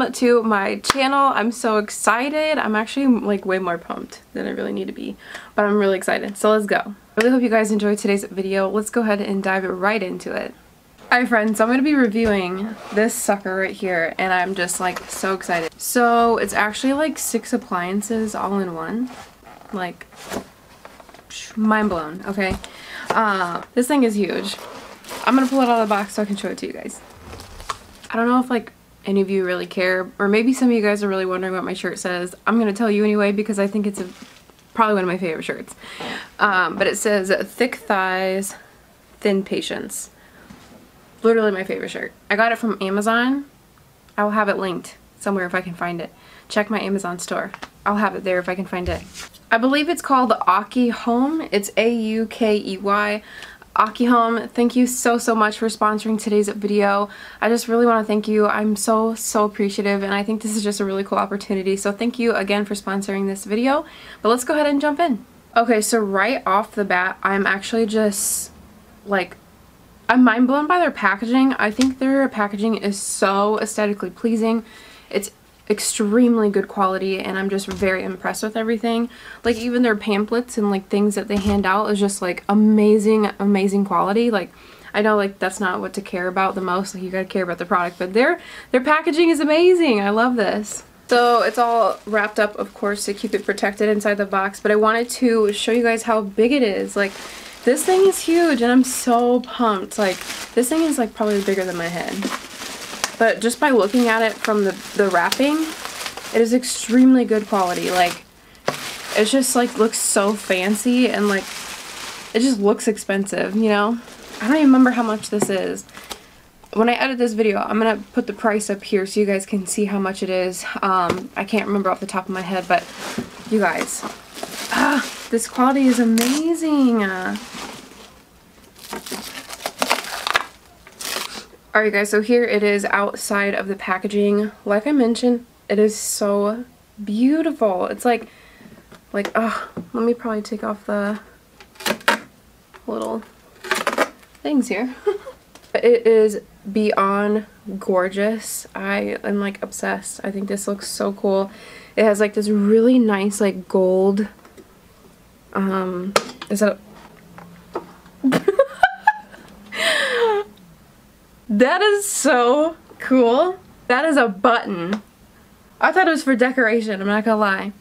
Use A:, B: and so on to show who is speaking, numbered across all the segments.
A: welcome to my channel. I'm so excited. I'm actually like way more pumped than I really need to be, but I'm really excited. So let's go. I really hope you guys enjoyed today's video. Let's go ahead and dive right into it. Alright friends, so I'm going to be reviewing this sucker right here, and I'm just like so excited. So it's actually like 6 appliances all in one. Like, mind blown, okay? This thing is huge. I'm going to pull it out of the box so I can show it to you guys. I don't know if like any of you really care, or maybe some of you guys are really wondering what my shirt says. I'm going to tell you anyway because I think it's probably one of my favorite shirts. But it says, thick thighs, thin patience. Literally my favorite shirt. I got it from Amazon. I will have it linked somewhere if I can find it. Check my Amazon store. I'll have it there if I can find it. I believe it's called Aukey Home. It's A-U-K-E-Y. Aukey Home, thank you so much for sponsoring today's video. I just really want to thank you. I'm so appreciative, and I think this is just a really cool opportunity. So thank you again for sponsoring this video. But let's go ahead and jump in. Okay, so right off the bat, I'm actually just like, I'm mind blown by their packaging. I think their packaging is so aesthetically pleasing. It's extremely good quality, and I'm just very impressed with everything. Like even their pamphlets and like things that they hand out is just like amazing quality. Like I know like that's not what to care about the most, like you gotta care about the product, but their packaging is amazing. I love this. So it's all wrapped up, of course, to keep it protected inside the box, but I wanted to show you guys how big it is. Like this thing is huge, and I'm so pumped. Like this thing is like probably bigger than my head. But just by looking at it from the wrapping, it is extremely good quality. Like, it just like looks so fancy, and like, it just looks expensive, you know? I don't even remember how much this is. When I edit this video, I'm gonna put the price up here so you guys can see how much it is. I can't remember off the top of my head, but you guys, this quality is amazing. Alright guys, so here it is outside of the packaging. Like I mentioned, it is so beautiful. It's like, let me probably take off the little things here. It is beyond gorgeous. I am like obsessed. I think this looks so cool. It has like this really nice like gold, is that That is so cool. That is a button. I thought it was for decoration, I'm not gonna lie.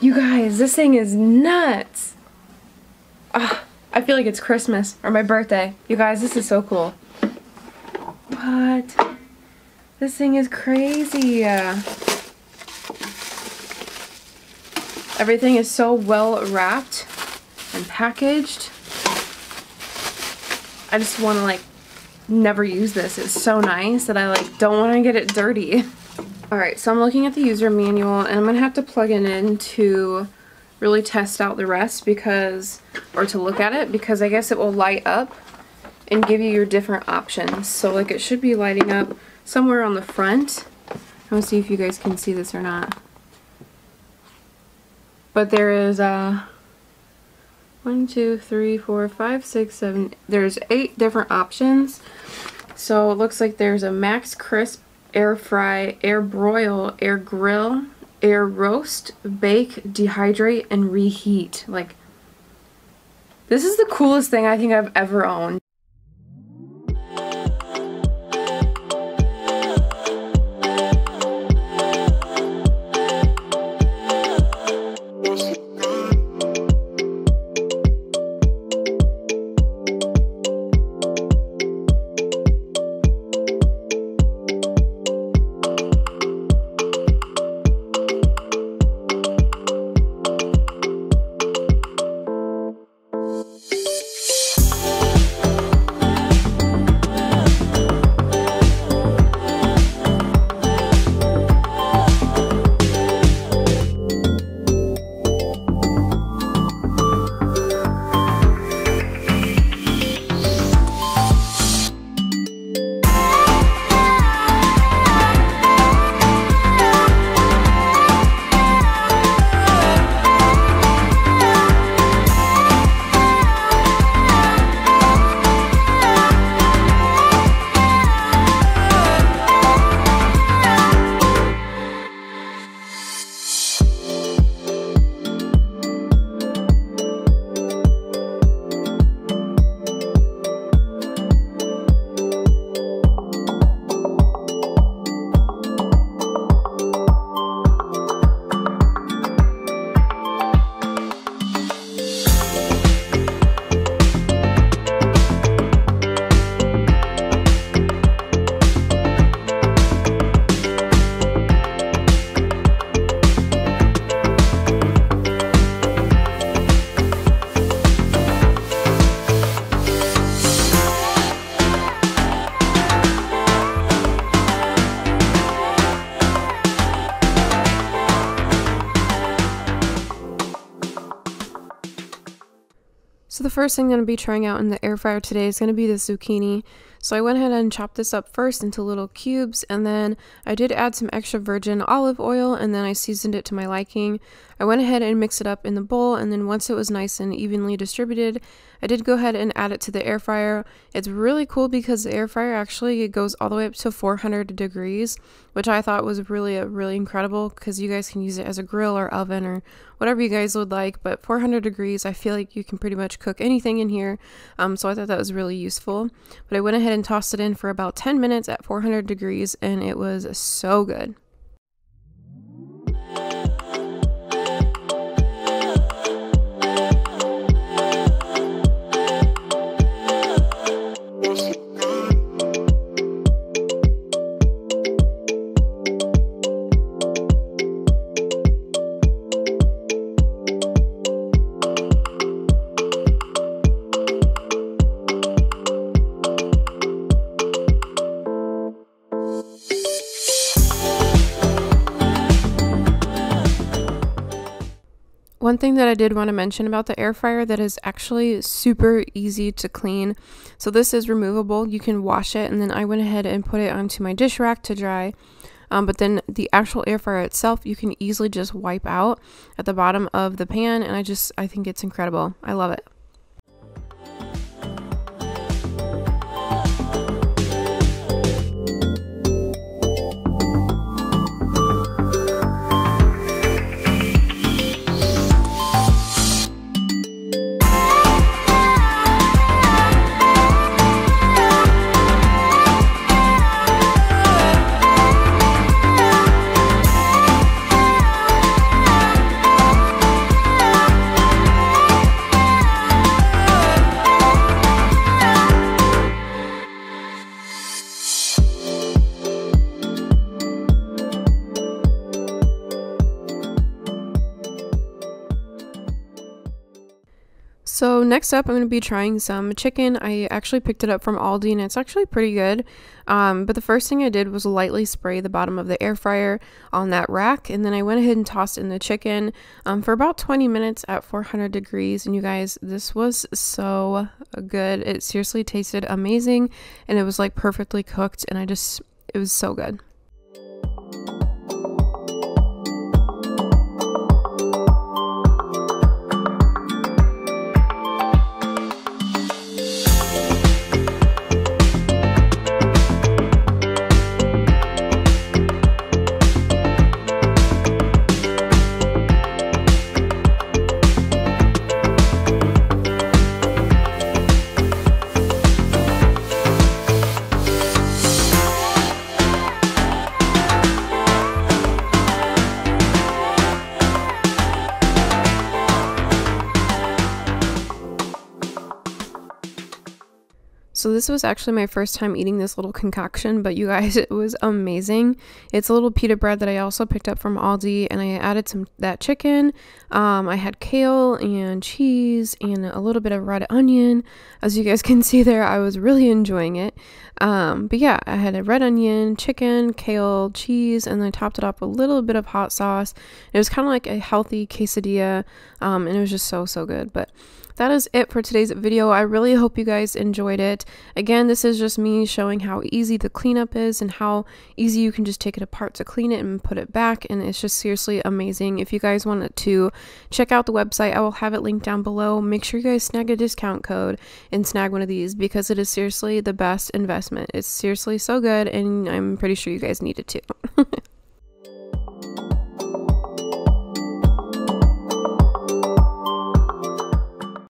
A: You guys, this thing is nuts. I feel like it's Christmas or my birthday. You guys, this is so cool. What? This thing is crazy. Everything is so well wrapped and packaged. I just want to like never use this. It's so nice that I like don't want to get it dirty. Alright, so I'm looking at the user manual, and I'm gonna have to plug it in to really test out the rest, because, or to look at it, because I guess it will light up and give you your different options. So like it should be lighting up somewhere on the front. I want to see if you guys can see this or not. But there is 1, 2, 3, 4, 5, 6, 7. There's 8 different options. So it looks like there's a max crisp, air fry, air broil, air grill, air roast, bake, dehydrate, and reheat. Like, this is the coolest thing I think I've ever owned. So the first thing I'm going to be trying out in the air fryer today is going to be the zucchini. So I went ahead and chopped this up first into little cubes, and then I did add some extra virgin olive oil, and then I seasoned it to my liking. I went ahead and mixed it up in the bowl, and then once it was nice and evenly distributed, I did go ahead and add it to the air fryer. It's really cool because the air fryer actually goes all the way up to 400 degrees, which I thought was really incredible because you guys can use it as a grill or oven or whatever you guys would like, but 400 degrees, I feel like you can pretty much cook anything in here, so I thought that was really useful. But I went ahead and tossed it in for about 10 minutes at 400 degrees, and it was so good. One thing that I did want to mention about the air fryer that is actually super easy to clean. So this is removable. You can wash it, and then I went ahead and put it onto my dish rack to dry. But then the actual air fryer itself, you can easily just wipe out at the bottom of the pan, and I think it's incredible. I love it. So next up, I'm going to be trying some chicken. I actually picked it up from Aldi, and it's actually pretty good. But the first thing I did was lightly spray the bottom of the air fryer on that rack, and then I went ahead and tossed in the chicken for about 20 minutes at 400 degrees. And you guys, this was so good. It seriously tasted amazing, and it was like perfectly cooked, and it was so good. So this was actually my first time eating this little concoction, but you guys, it was amazing. It's a little pita bread that I also picked up from Aldi, and I added that chicken. I had kale and cheese and a little bit of red onion. As you guys can see there, I was really enjoying it. But yeah, I had a red onion, chicken, kale, cheese, and then I topped it up with a little bit of hot sauce. It was kind of like a healthy quesadilla, and it was just so good. But that is it for today's video. I really hope you guys enjoyed it. Again, this is just me showing how easy the cleanup is and how easy you can just take it apart to clean it and put it back, and it's just seriously amazing. If you guys wanted to check out the website, I will have it linked down below. Make sure you guys snag a discount code and snag one of these because it is seriously the best investment. It's seriously so good, and I'm pretty sure you guys need it too.